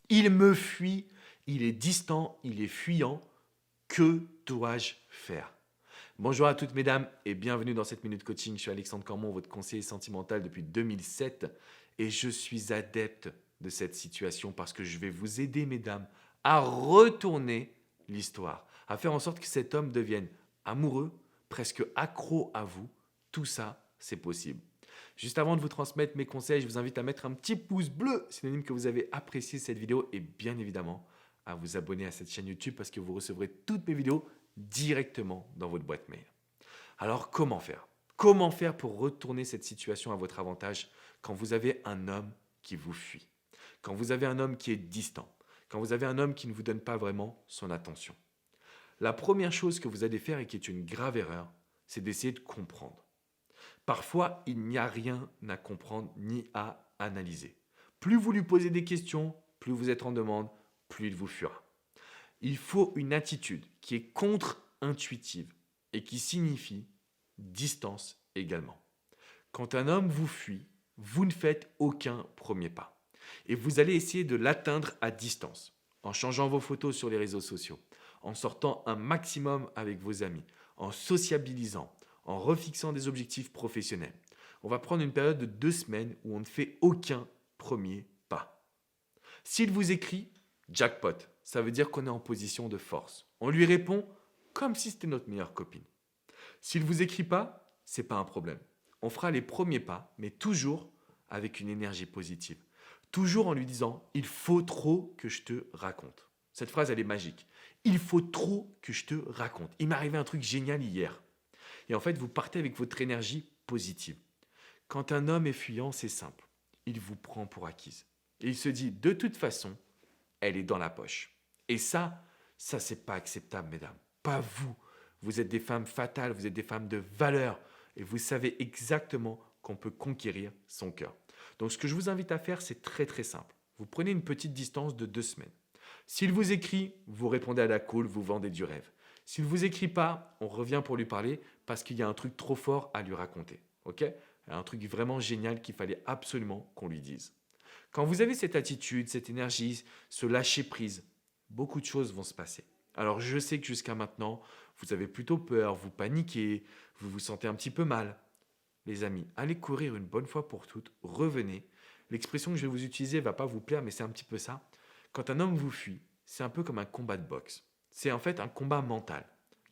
Il me fuit, il est distant, il est fuyant. Que dois-je faire? Bonjour à toutes mesdames et bienvenue dans cette Minute Coaching. Je suis Alexandre Cormon, votre conseiller sentimental depuis 2007 et je suis adepte de cette situation parce que je vais vous aider mesdames à retourner l'histoire, à faire en sorte que cet homme devienne amoureux, presque accro à vous. Tout ça, c'est possible. Juste avant de vous transmettre mes conseils, je vous invite à mettre un petit pouce bleu, synonyme que vous avez apprécié cette vidéo et bien évidemment à vous abonner à cette chaîne YouTube parce que vous recevrez toutes mes vidéos directement dans votre boîte mail. Alors comment faire? Comment faire pour retourner cette situation à votre avantage quand vous avez un homme qui vous fuit? Quand vous avez un homme qui est distant? Quand vous avez un homme qui ne vous donne pas vraiment son attention? La première chose que vous allez faire et qui est une grave erreur, c'est d'essayer de comprendre. Parfois, il n'y a rien à comprendre ni à analyser. Plus vous lui posez des questions, plus vous êtes en demande, plus il vous fuira. Il faut une attitude qui est contre-intuitive et qui signifie distance également. Quand un homme vous fuit, vous ne faites aucun premier pas. Et vous allez essayer de l'atteindre à distance, en changeant vos photos sur les réseaux sociaux, en sortant un maximum avec vos amis, en sociabilisant, en refixant des objectifs professionnels. On va prendre une période de 2 semaines où on ne fait aucun premier pas. S'il vous écrit, jackpot, ça veut dire qu'on est en position de force. On lui répond comme si c'était notre meilleure copine. S'il ne vous écrit pas, c'est pas un problème. On fera les premiers pas, mais toujours avec une énergie positive. Toujours en lui disant « il faut trop que je te raconte ». Cette phrase, elle est magique. Il faut trop que je te raconte. Il m'est arrivé un truc génial hier. Et en fait, vous partez avec votre énergie positive. Quand un homme est fuyant, c'est simple. Il vous prend pour acquise. Et il se dit, de toute façon, elle est dans la poche. Et ça, c'est pas acceptable, mesdames. Pas vous. Vous êtes des femmes fatales, vous êtes des femmes de valeur. Et vous savez exactement qu'on peut conquérir son cœur. Donc, ce que je vous invite à faire, c'est très très simple. Vous prenez une petite distance de 2 semaines. S'il vous écrit, vous répondez à la cool, vous vendez du rêve. S'il ne vous écrit pas, on revient pour lui parler parce qu'il y a un truc trop fort à lui raconter. Ok? Un truc vraiment génial qu'il fallait absolument qu'on lui dise. Quand vous avez cette attitude, cette énergie, ce lâcher prise, beaucoup de choses vont se passer. Alors je sais que jusqu'à maintenant, vous avez plutôt peur, vous paniquez, vous vous sentez un petit peu mal. Les amis, allez courir une bonne fois pour toutes, revenez. L'expression que je vais vous utiliser ne va pas vous plaire, mais c'est un petit peu ça. Quand un homme vous fuit, c'est un peu comme un combat de boxe. C'est en fait un combat mental.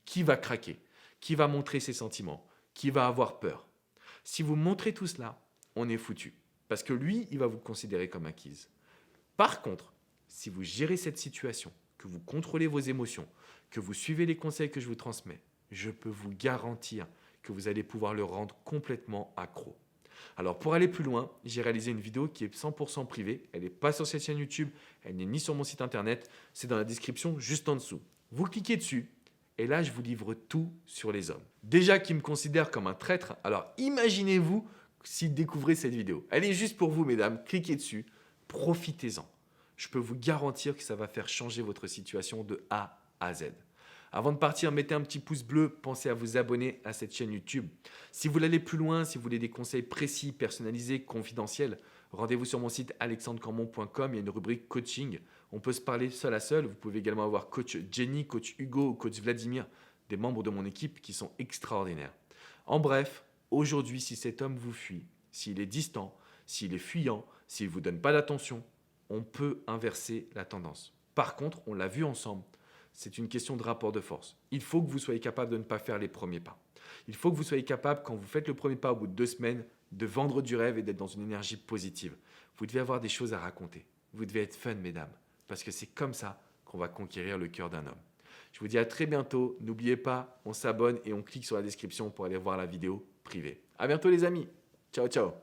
Qui va craquer? Qui va montrer ses sentiments? Qui va avoir peur? Si vous montrez tout cela, on est foutu. Parce que lui, il va vous considérer comme acquise. Par contre, si vous gérez cette situation, que vous contrôlez vos émotions, que vous suivez les conseils que je vous transmets, je peux vous garantir que vous allez pouvoir le rendre complètement accro. Alors pour aller plus loin, j'ai réalisé une vidéo qui est 100% privée. Elle n'est pas sur cette chaîne YouTube, elle n'est ni sur mon site internet, c'est dans la description juste en dessous. Vous cliquez dessus et là je vous livre tout sur les hommes. Déjà qu'ils me considèrent comme un traître, alors imaginez-vous s'ils découvraient cette vidéo. Elle est juste pour vous mesdames, cliquez dessus, profitez-en. Je peux vous garantir que ça va faire changer votre situation de A à Z. Avant de partir, mettez un petit pouce bleu, pensez à vous abonner à cette chaîne YouTube. Si vous voulez aller plus loin, si vous voulez des conseils précis, personnalisés, confidentiels, rendez-vous sur mon site alexandrecormon.com, il y a une rubrique coaching. On peut se parler seul à seul. Vous pouvez également avoir coach Jenny, coach Hugo, coach Vladimir, des membres de mon équipe qui sont extraordinaires. En bref, aujourd'hui, si cet homme vous fuit, s'il est distant, s'il est fuyant, s'il ne vous donne pas d'attention, on peut inverser la tendance. Par contre, on l'a vu ensemble, c'est une question de rapport de force. Il faut que vous soyez capable de ne pas faire les premiers pas. Il faut que vous soyez capable, quand vous faites le premier pas au bout de 2 semaines, de vendre du rêve et d'être dans une énergie positive. Vous devez avoir des choses à raconter. Vous devez être fun, mesdames, parce que c'est comme ça qu'on va conquérir le cœur d'un homme. Je vous dis à très bientôt. N'oubliez pas, on s'abonne et on clique sur la description pour aller voir la vidéo privée. À bientôt les amis. Ciao, ciao.